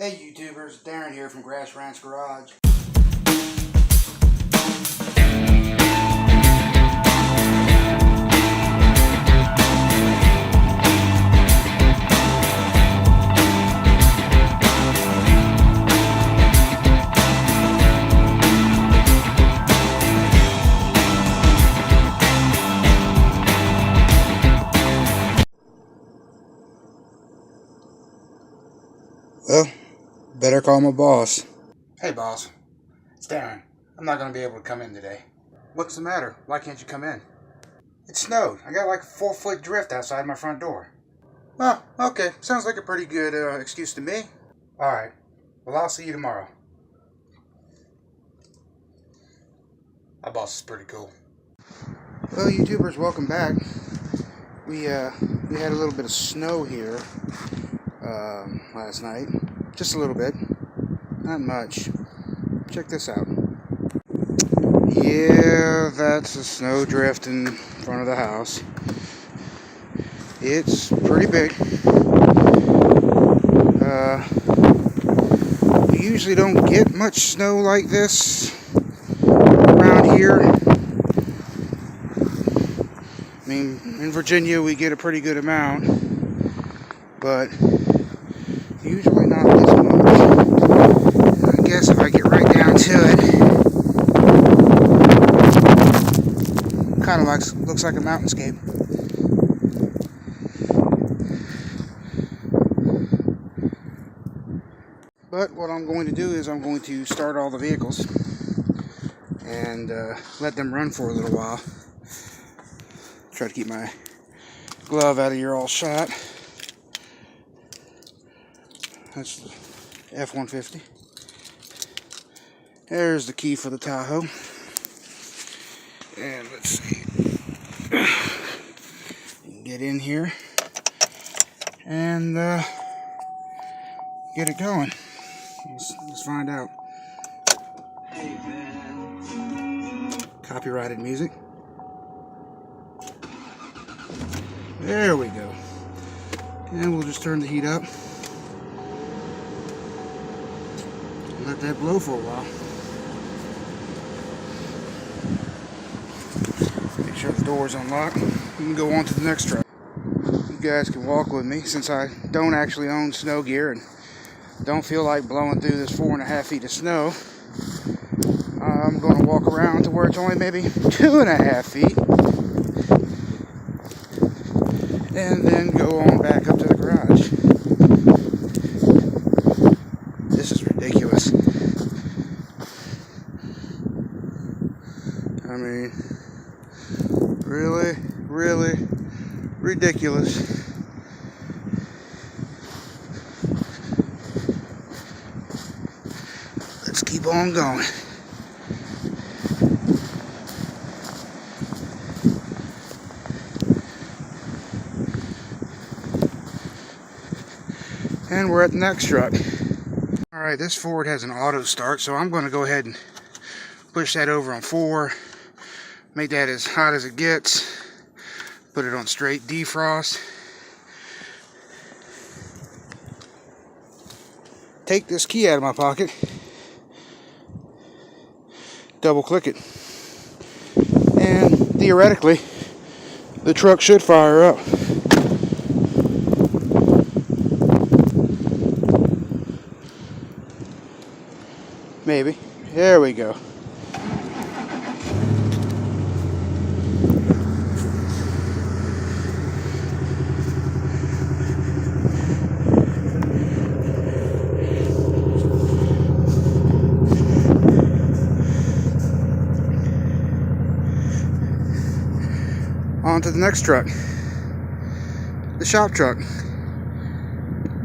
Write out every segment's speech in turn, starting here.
Hey YouTubers, Darren here from Grass Ranch Garage. Well, better call my boss. Hey boss, it's Darren. I'm not going to be able to come in today. What's the matter? Why can't you come in? It snowed. I got like a 4-foot drift outside my front door. Oh, okay. Sounds like a pretty good excuse to me. Alright. Well, I'll see you tomorrow. My boss is pretty cool. Well, YouTubers, welcome back. We had a little bit of snow here last night. Just a little bit. Not much. Check this out. Yeah, that's a snow drift in front of the house. It's pretty big. We usually don't get much snow like this around here. I mean, in Virginia we get a pretty good amount, but usually not this much. I guess if I get right down to it, kind of looks like a mountainscape. But what I'm going to do is I'm going to start all the vehicles and let them run for a little while. Try to keep my glove out of your all shot. That's the F-150. There's the key for the Tahoe. And let's see. Get in here and get it going. Let's find out. Hey, man. Copyrighted music. There we go. And we'll just turn the heat up. Let that blow for a while. Make sure the door's unlocked. We can go on to the next truck. You guys can walk with me since I don't actually own snow gear and don't feel like blowing through this 4.5 feet of snow. I'm going to walk around to where it's only maybe 2.5 feet. And then go on back up to the garage. This is ridiculous. I mean, really, really ridiculous. Let's keep on going. And we're at the next truck. Alright, this Ford has an auto start, so I'm going to go ahead and push that over on 4. Make that as hot as it gets. Put it on straight defrost. Take this key out of my pocket. Double click it. And theoretically, the truck should fire up. Maybe. There we go. On to the next truck. The shop truck.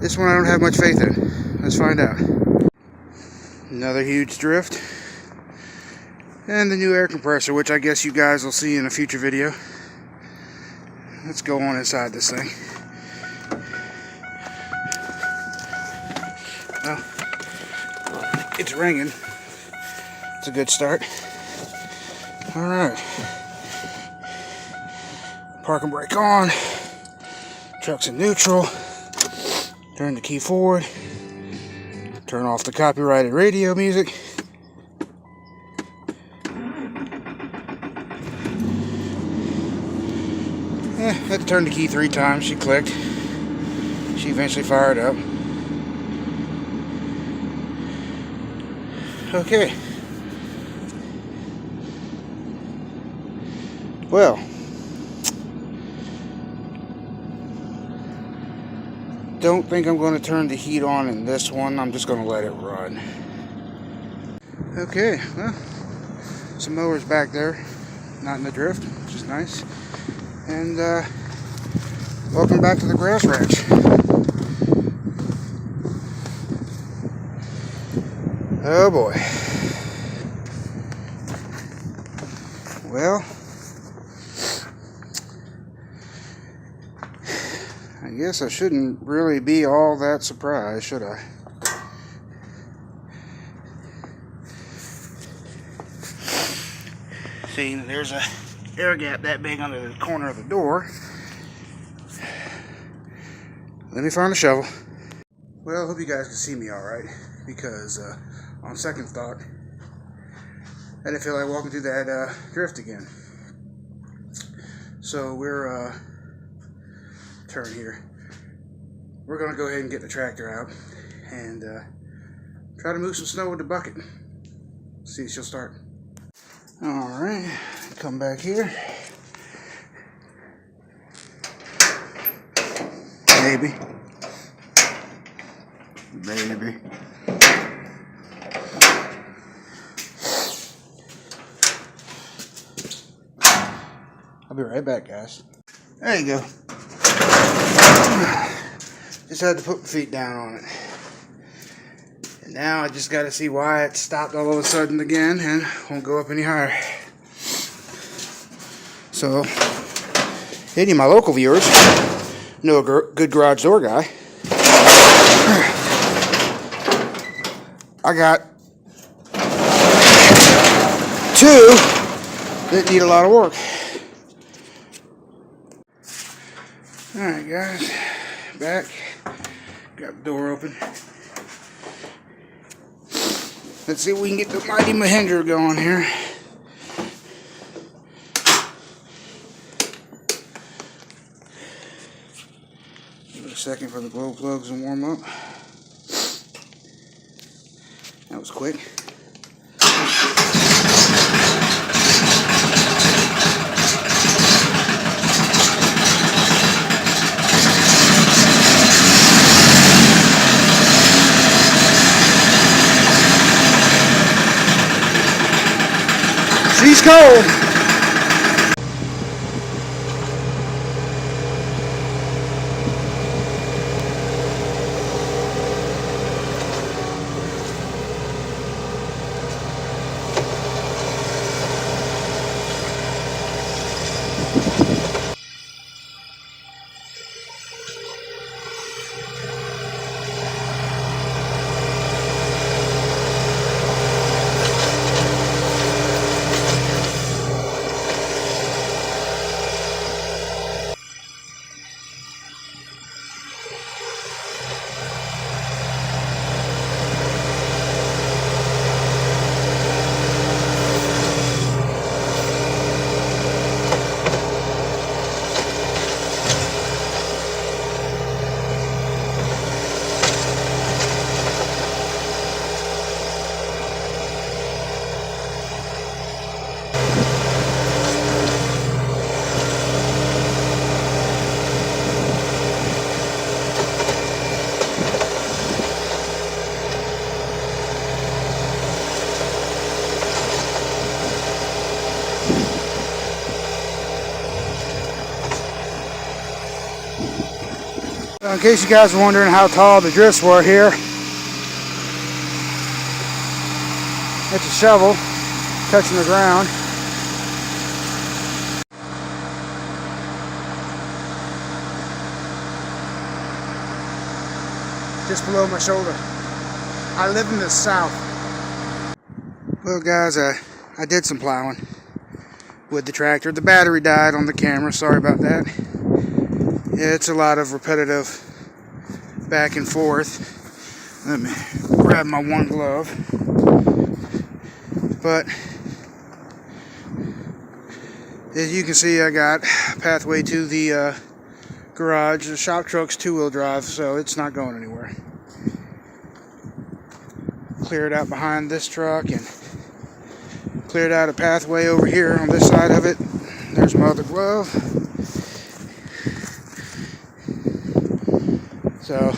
This one I don't have much faith in. Let's find out. Another huge drift. And the new air compressor, which I guess you guys will see in a future video. Let's go on inside this thing. Well, it's ringing. It's a good start. Alright. Parking brake on. Truck's in neutral. Turn the key forward. Turn off the copyrighted radio music. I had to turn the key 3 times. She clicked. She eventually fired up. Okay. Well, don't think I'm going to turn the heat on in this one. I'm just going to let it run. Okay, well, some mowers back there, not in the drift, which is nice. And welcome back to the grass ranch. Oh boy. Well, I guess I shouldn't really be all that surprised, should I? See, there's a air gap that big under the corner of the door. Let me find a shovel. Well, I hope you guys can see me alright, because on second thought, I didn't feel like walking through that drift again. So we're turn here. We're gonna go ahead and get the tractor out and try to move some snow with the bucket. See if she'll start. Alright, come back here. Maybe. I'll be right back, guys. There you go. Just had to put my feet down on it. And now I just got to see why it stopped all of a sudden again and won't go up any higher. So, any of my local viewers know a good garage door guy. I got 2 that need a lot of work. Alright guys, back, got the door open. Let's see if we can get the mighty Mahindra going here. Give it a second for the glow plugs to warm up. That was quick. She's cold. In case you guys are wondering how tall the drifts were here, it's a shovel touching the ground. Just below my shoulder. I live in the south. Well guys, I did some plowing with the tractor. The battery died on the camera, sorry about that. Yeah, it's a lot of repetitive back and forth. Let me grab my one glove. But as you can see, I got a pathway to the garage. The shop truck's two-wheel drive, so it's not going anywhere. Cleared out behind this truck and cleared out a pathway over here on this side of it. There's my other glove. So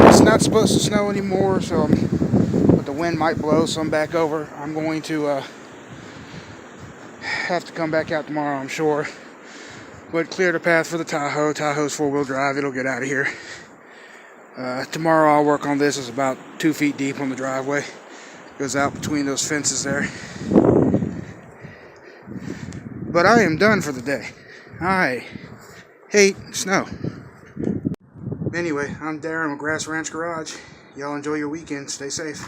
it's not supposed to snow anymore, so but the wind might blow some back over. I'm going to have to come back out tomorrow, I'm sure. But cleared a path for the Tahoe. Tahoe's four-wheel drive. It'll get out of here. Tomorrow I'll work on this. It's about 2 feet deep on the driveway. Goes out between those fences there. But I am done for the day. I hate snow. Anyway, I'm Darren with Grass Ranch Garage. Y'all enjoy your weekend. Stay safe.